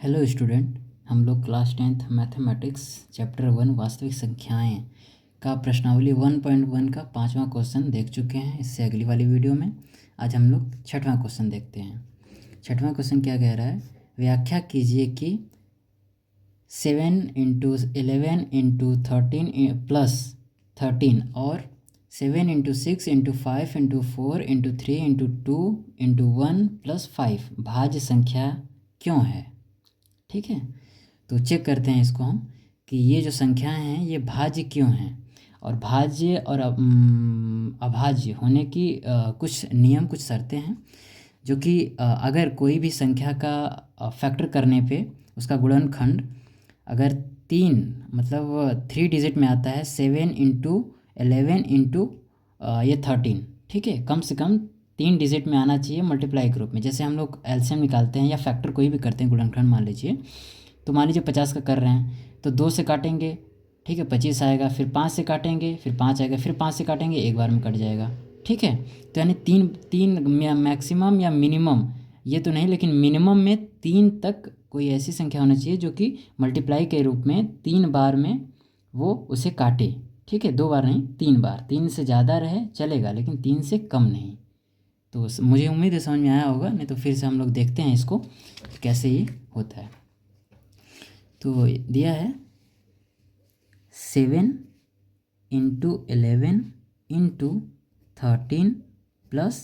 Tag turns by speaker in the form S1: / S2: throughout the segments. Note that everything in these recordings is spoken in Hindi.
S1: हेलो स्टूडेंट, हम लोग क्लास 10th मैथमेटिक्स चैप्टर 1 वास्तविक संख्याएं का प्रश्नावली 1.1 का 5वां क्वेश्चन देख चुके हैं। इससे अगली वाली वीडियो में आज हम लोग 6वां क्वेश्चन देखते हैं। 6वां क्वेश्चन क्या कह रहा है? व्याख्या कीजिए कि 7 इंटू 11 इंटू 13 प्लस 13 और 7 into 6 into 5 into 4 into 3 into 2 into 1 plus 5 भाज्य संख्या क्यों है। ठीक है, तो चेक करते हैं इसको हम कि ये जो संख्याएं हैं ये भाज्य क्यों हैं और भाज्य और अभाज्य होने की कुछ नियम, कुछ शर्तें हैं जो कि अगर कोई भी संख्या का फैक्टर करने पे उसका गुणनखंड अगर 3 मतलब 3 डिजिट में आता है, 7 इंटू 11 इंटू ये 13, ठीक है, कम से कम 3 डिजिट में आना चाहिए मल्टीप्लाई ग्रुप में। जैसे हम लोग एलसीएम निकालते हैं या फैक्टर कोई भी करते हैं गुणनखंड, मान लीजिए, तो मान लीजिए 50 का कर रहे हैं तो 2 से काटेंगे, ठीक है, 25 आएगा, फिर 5 से काटेंगे, फिर 5 आएगा, फिर 5 से काटेंगे, एक बार में कट जाएगा। ठीक है, तो यानी तीन मैक्सिमम या मिनिमम, ये तो नहीं लेकिन मिनिमम में 3 तक कोई ऐसी संख्या होना चाहिए जो कि मल्टीप्लाई के रूप में 3 बार में वो उसे काटे। ठीक है, 2 बार नहीं, 3 बार। 3 से ज़्यादा रहे चलेगा लेकिन 3 से कम नहीं। तो मुझे उम्मीद है समझ में आया होगा, नहीं तो फिर से हम लोग देखते हैं इसको कैसे ये होता है। तो दिया है 7 इंटू 11 इंटू 13 प्लस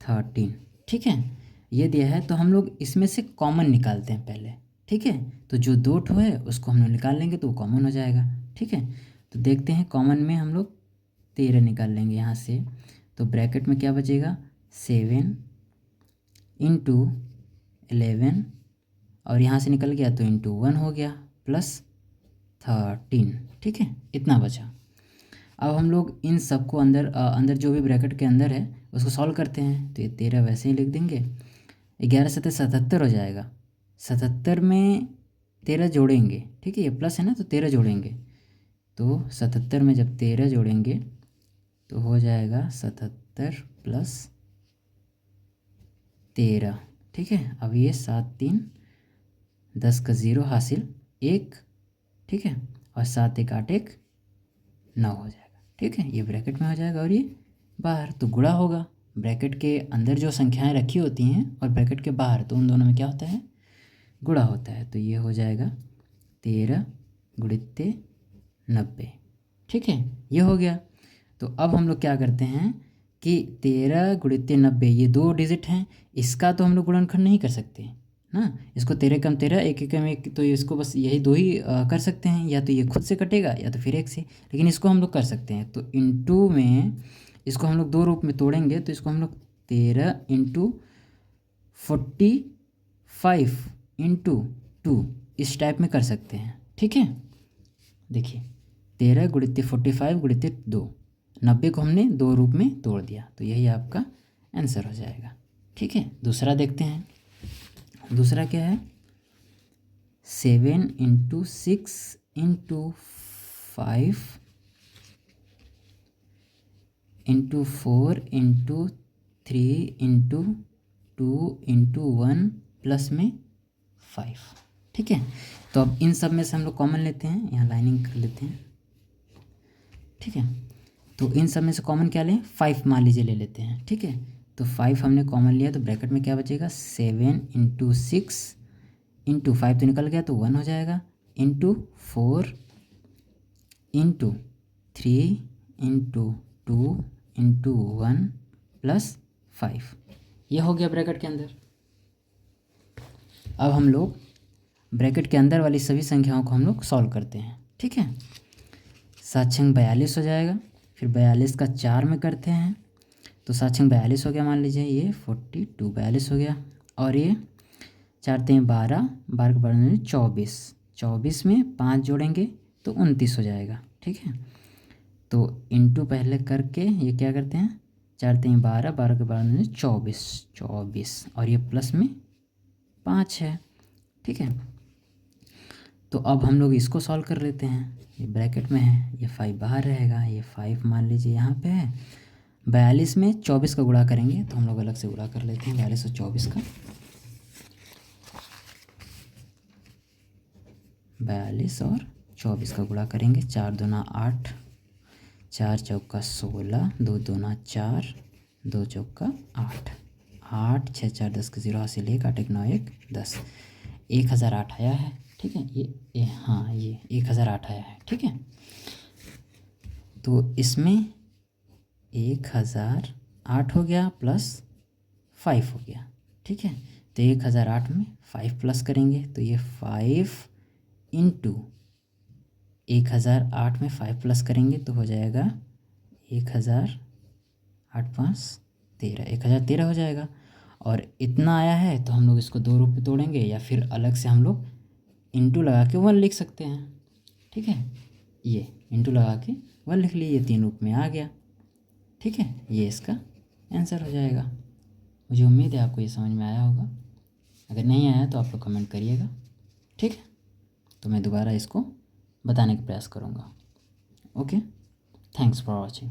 S1: 13, ठीक है, ये दिया है। तो हम लोग इसमें से कॉमन निकालते हैं पहले। ठीक है, तो जो 2 ठो है उसको हम लोग निकाल लेंगे तो वो कॉमन हो जाएगा। ठीक है, तो देखते हैं कॉमन में हम लोग 13 निकाल लेंगे यहाँ से, तो ब्रैकेट में क्या बचेगा, 7 इंटू 11 और यहाँ से निकल गया तो इंटू 1 हो गया प्लस 13। ठीक है, इतना बचा। अब हम लोग इन सबको अंदर जो भी ब्रैकेट के अंदर है उसको सॉल्व करते हैं। तो ये 13 वैसे ही लिख देंगे, 11 7 77 हो जाएगा। 77 में 13 जोड़ेंगे, ठीक है, ये प्लस है ना, तो 13 जोड़ेंगे, तो 77 में जब 13 जोड़ेंगे तो हो जाएगा 77 प्लस 13। ठीक है, अब ये 7 3 10 का 0 हासिल 1, ठीक है, और 7 1 8 1 9 हो जाएगा। ठीक है, ये ब्रैकेट में हो जाएगा और ये बाहर, तो गुणा होगा। ब्रैकेट के अंदर जो संख्याएं रखी होती हैं और ब्रैकेट के बाहर, तो उन दोनों में क्या होता है, गुणा होता है। तो ये हो जाएगा 13 गुणित 90। ठीक है, ये हो गया। तो अब हम लोग क्या करते हैं कि 13 गुणित 90 ये 2 डिजिट हैं, इसका तो हम लोग गुणनखंड नहीं कर सकते ना, इसको 13 कम 13 1 1 कम 1, तो इसको बस यही 2 ही कर सकते हैं, या तो ये खुद से कटेगा या तो फिर 1 से, लेकिन इसको हम लोग कर सकते हैं। तो इंटू में इसको हम लोग 2 रूप में तोड़ेंगे, तो इसको हम लोग 13 इंटू 45 इंटू 2 इस टाइप में कर सकते हैं। ठीक है, देखिए 13 गुणित 45 गुणित 2, 90 को हमने 2 रूप में तोड़ दिया, तो यही आपका आंसर हो जाएगा। ठीक है, दूसरा देखते हैं। दूसरा क्या है, 7 into 6 into 5 into 4 into 3 into 2 into 1 plus में 5। ठीक है, तो अब इन सब में से हम लोग कॉमन लेते हैं, यहाँ लाइनिंग कर लेते हैं। ठीक है, तो इन सब में से कॉमन क्या लें, 5 मान लीजिए ले लेते हैं। ठीक है, तो 5 हमने कॉमन लिया, तो ब्रैकेट में क्या बचेगा, 7 इंटू 6 इंटू 5 तो निकल गया तो 1 हो जाएगा, into 4 into 3 into 2 into 1 plus 5, ये हो गया ब्रैकेट के अंदर। अब हम लोग ब्रैकेट के अंदर वाली सभी संख्याओं को हम लोग सॉल्व करते हैं। ठीक है, 7 6 42 हो जाएगा, फिर 42 का 4 में करते हैं, तो 7 6 42 हो गया, मान लीजिए ये 42 42 हो गया, और ये 4 3 12 12 के 12 24, 24 में 5 जोड़ेंगे तो 29 हो जाएगा। ठीक है, तो इंटू पहले करके ये क्या करते हैं, 4 3 12 12 के 12 24 24, और ये प्लस में 5 है। ठीक है, तो अब हम लोग इसको सॉल्व कर लेते हैं। ये ब्रैकेट में है, ये 5 बाहर रहेगा, ये 5 मान लीजिए यहाँ पे है। 42 में 24 का गुणा करेंगे, तो हम लोग अलग से गुणा कर लेते हैं 42 और 24 का। 42 और 24 का गुणा करेंगे। 4 दूना 8, 4 चौका 16, 2 दूना 4, 2 चौका 8, 8 6 4 10 के 0 हासिल 1, 8 1 9 1 10, 1008 आया है। ठीक है, ये हाँ ये 1008 आया है। ठीक है, तो इसमें 1008 हो गया प्लस 5 हो गया। ठीक है, तो 1008 में 5 प्लस करेंगे तो ये 5 इंटू 1008 में 5 प्लस करेंगे तो हो जाएगा 1000, 8 5 13, 1013 हो जाएगा। और इतना आया है तो हम लोग इसको 2 रूप में तोड़ेंगे या फिर अलग से हम लोग इंटू लगा के 1 लिख सकते हैं। ठीक है, ये इंटू लगा के 1 लिख लिए, ये 3 रूप में आ गया। ठीक है, ये इसका आंसर हो जाएगा। मुझे उम्मीद है आपको ये समझ में आया होगा। अगर नहीं आया तो आप लोग कमेंट करिएगा। ठीक है, तो मैं दोबारा इसको बताने का प्रयास करूँगा। Okay, thanks for watching.